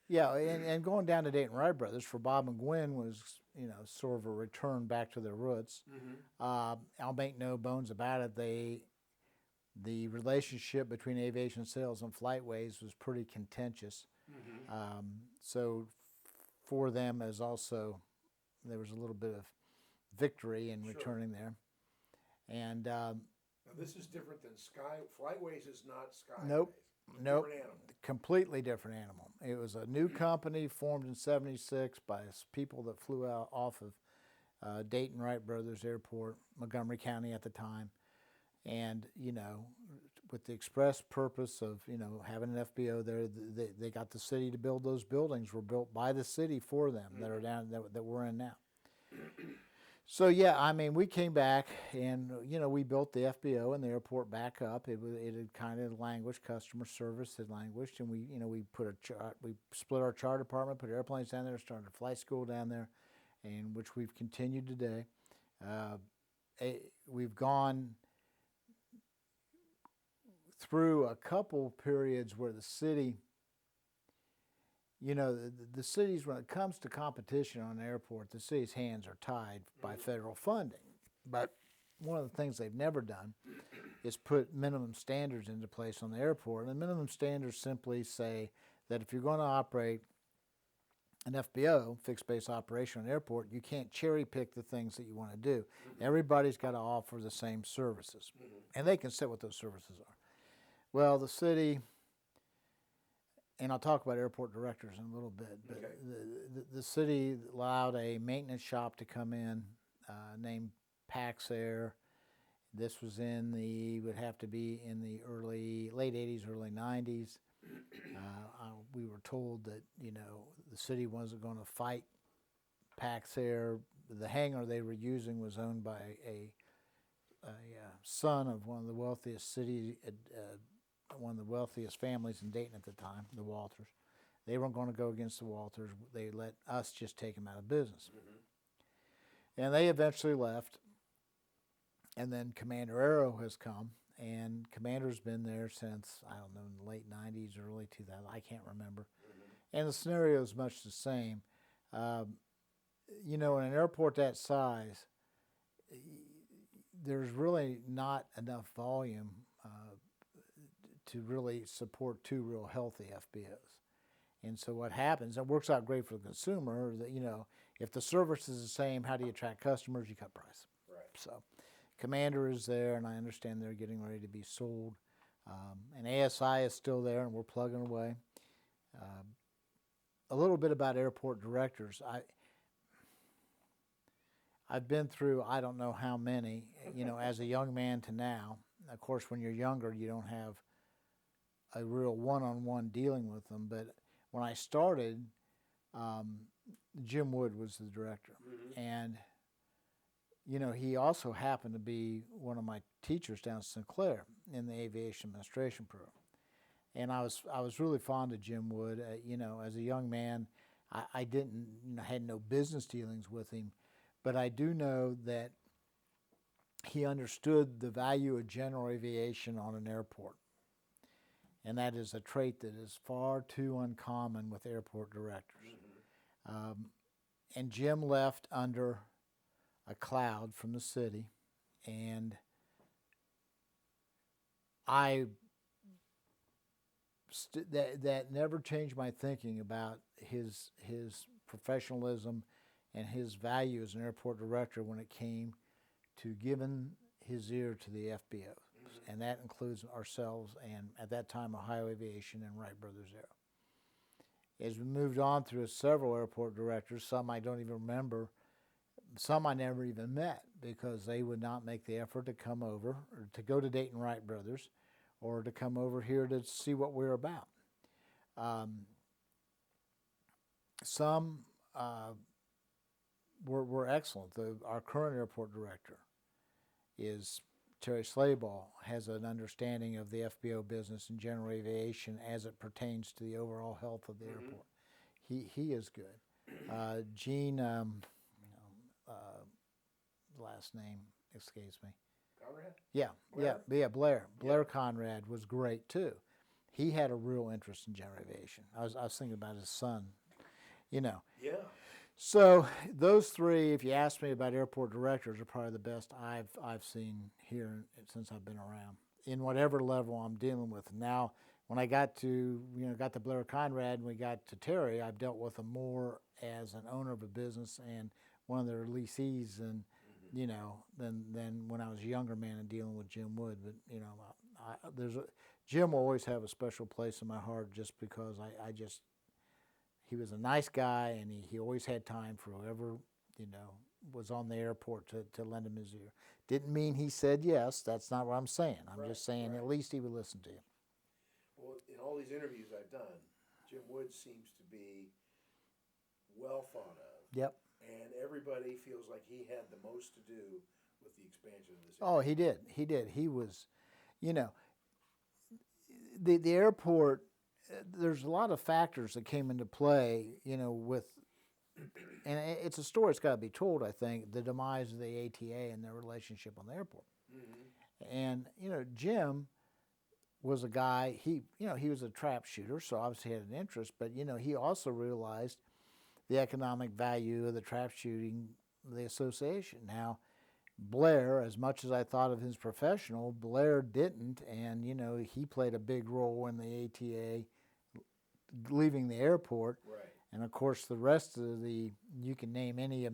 Yeah, and going down to Dayton Wright Brothers for Bob and Gwen was, sort of a return back to their roots. I'll make no bones about it. The relationship between aviation sales and flightways was pretty contentious. So for them, as also there was a little bit of victory in returning there. And Now this is different than Sky. Flightways is not Skyways. nope, Different animal. completely different animal. It was a new company formed in '76 by people that flew out off of Dayton Wright Brothers Airport, Montgomery County at the time. And, with the express purpose of, having an FBO there, they got the city to build those buildings, were built by the city for them that are down, that we're in now. So, yeah, I mean, we came back and, we built the FBO and the airport back up. It had kind of languished, customer service had languished, and we split our charter department, put airplanes down there, started a flight school down there, and which we've continued today. We've gone through a couple periods where the city, the cities, when it comes to competition on an airport, the city's hands are tied by federal funding. But one of the things they've never done is put minimum standards into place on the airport. And the minimum standards simply say that if you're going to operate an FBO, fixed base operation on an airport, you can't cherry pick the things that you want to do. Everybody's got to offer the same services. And they can set what those services are. Well, the city, and I'll talk about airport directors in a little bit, but Okay. the city allowed a maintenance shop to come in named Pax Air. This was would have to be in the late 80s, early 90s. We were told that, the city wasn't going to fight Pax Air. The hangar they were using was owned by a son of one of the wealthiest one of the wealthiest families in Dayton at the time, the Walters. They weren't going to go against the Walters. They let us just take them out of business. And they eventually left. And then Commander Aero has come, and Commander's been there since, I don't know, in the late 90s, early 2000s. I can't remember. And the scenario is much the same. In an airport that size, there's really not enough volume to really support two real healthy FBOs. And so what happens, it works out great for the consumer, that, if the service is the same, how do you attract customers? You cut price. Right. So Commander is there, and I understand they're getting ready to be sold. And ASI is still there, and we're plugging away. A little bit about airport directors. I've been through I don't know how many, as a young man to now. Of course, when you're younger, you don't have a real one-on-one dealing with them. But when I started, Jim Wood was the director. And, he also happened to be one of my teachers down at Sinclair in the aviation administration program. And I was really fond of Jim Wood. As a young man, I didn't, had no business dealings with him. But I do know that he understood the value of general aviation on an airport. And that is a trait that is far too uncommon with airport directors. And Jim left under a cloud from the city, and that never changed my thinking about his professionalism and his value as an airport director when it came to giving his ear to the FBOs. And that includes ourselves and, at that time, Ohio Aviation and Wright Brothers Aero. As we moved on through several airport directors, some I don't even remember, some I never even met because they would not make the effort to come over or to go to Dayton Wright Brothers or to come over here to see what we're about. Some were excellent. Our current airport director is Terry Slayball, has an understanding of the FBO business and general aviation as it pertains to the overall health of the airport. He is good. Gene, last name escapes me. Conrad? Yeah, Blair? Blair. Blair Conrad was great too. he had a real interest in general aviation. I was thinking about his son, you know. Yeah. So those three, if you ask me about airport directors, are probably the best I've seen here since I've been around in whatever level I'm dealing with. Now, when I got to Blair Conrad and we got to Terry, I've dealt with them more as an owner of a business and one of their lessees, and than when I was a younger man and dealing with Jim Wood. But Jim will always have a special place in my heart just because he was a nice guy, and he always had time for whoever, was on the airport to lend him his ear. Didn't mean he said yes. That's not what I'm saying. I'm just saying at least he would listen to you. Well, in all these interviews I've done, Jim Wood seems to be well thought of. Yep. And everybody feels like he had the most to do with the expansion of this airport. Oh, he did. He did. He was, the airport, there's a lot of factors that came into play, with, and it's a story that's got to be told, I think, the demise of the ATA and their relationship on the airport. Mm-hmm. And, Jim was a guy, he was a trap shooter, so obviously he had an interest, but, he also realized the economic value of the trap shooting, the association. Now, Blair, as much as I thought of his professional, Blair didn't, and, he played a big role in the ATA leaving the airport. Right. And of course, the rest of you can name any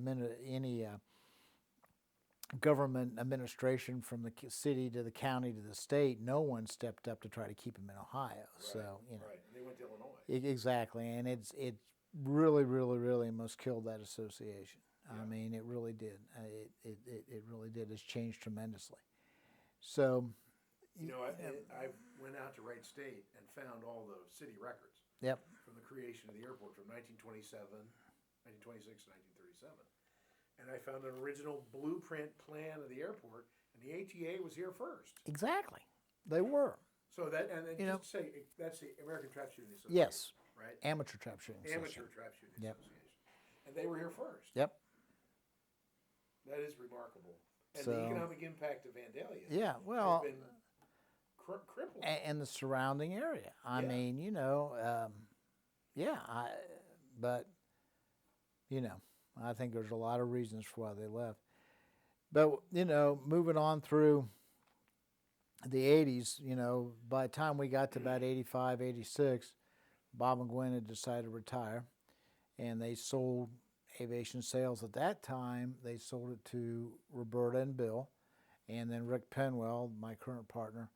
government administration from the city to the county to the state. No one stepped up to try to keep him in Ohio. Right. So right. And they went to Illinois. Exactly, and it really, really, really almost killed that association. Yeah. I mean, it really did. It really did. It's changed tremendously. So, I went out to Wright State and found all the city records. Yep. From the creation of the airport from 1926, 1937. And I found an original blueprint plan of the airport, and the ATA was here first. Exactly. They were. So that, and then just to say, that's the American Trap Shooting Association. Yes. Right? Amateur Trap Shooting Amateur Trap Shooting Yep. Association. And they were here first. Yep. That is remarkable. And So, the economic impact of Vandalia well, has been crippling. And the surrounding area. I mean, but, I think there's a lot of reasons for why they left. But, moving on through the 80s, by the time we got to about 85, 86, Bob and Gwen had decided to retire, and they sold aviation sales. At that time, they sold it to Roberta and Bill, and then Rick Penwell, my current partner,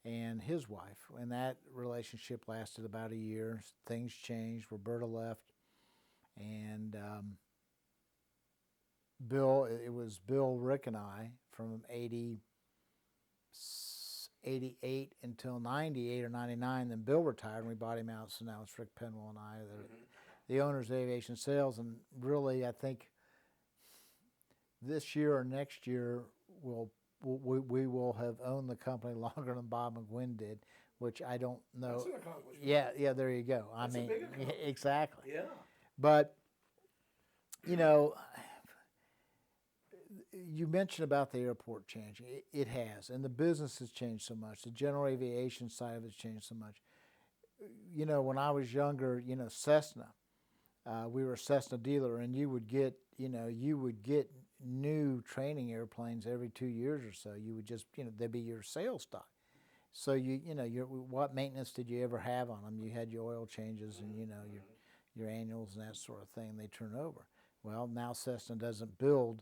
and his wife. And that relationship lasted about a year. Things changed. Roberta left, and it was Bill, Rick, and I from 88 until 98 or 99. Then Bill retired, and we bought him out. So now it's Rick Penwell and I, the owners of Aviation Sales. And really, I think this year or next year we will have owned the company longer than Bob and Gwen did, which I don't know. That's an accomplishment. Yeah, there you go. That's a big accomplishment. Exactly. Yeah. But, you mentioned about the airport changing. It has, and the business has changed so much. The general aviation side of it's changed so much. When I was younger, Cessna, we were a Cessna dealer, and you would get new training airplanes every 2 years or so. You would just, they'd be your sales stock. So what maintenance did you ever have on them? You had your oil changes and your annuals and that sort of thing. They turn over. Well, now Cessna doesn't build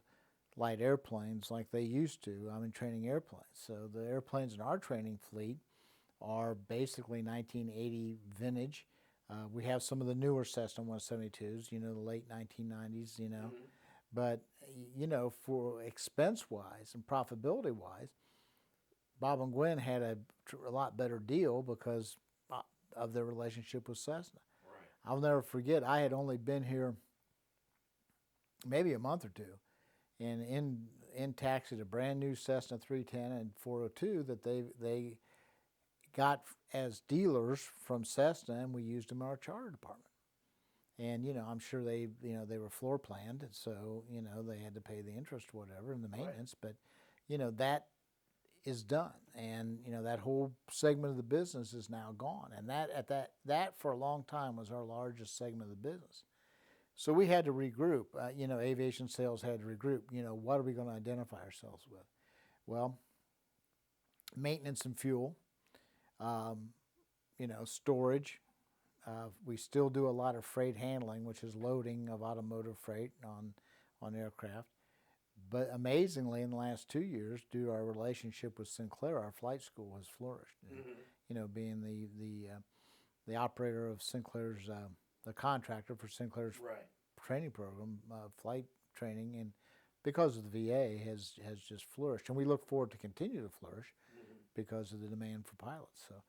light airplanes like they used to. Training airplanes. So the airplanes in our training fleet are basically 1980 vintage. We have some of the newer Cessna 172s, the late 1990s, But, for expense-wise and profitability-wise, Bob and Gwen had a lot better deal because of their relationship with Cessna. Right. I'll never forget, I had only been here maybe a month or two, and in taxied a brand new Cessna 310 and 402 that they got as dealers from Cessna, and we used them in our charter department. And, I'm sure they were floor planned, and so, they had to pay the interest or whatever and the maintenance. Right. But, that is done, and that whole segment of the business is now gone. And that for a long time was our largest segment of the business. So we had to regroup. Aviation sales had to regroup. What are we going to identify ourselves with? Well, maintenance and fuel, storage. We still do a lot of freight handling, which is loading of automotive freight on aircraft. But amazingly, in the last 2 years, due to our relationship with Sinclair, our flight school has flourished. Mm-hmm. Being the operator of Sinclair's, the contractor for Sinclair's Right. training program, flight training, and because of the VA has just flourished, and we look forward to continue to flourish Mm-hmm. because of the demand for pilots. So,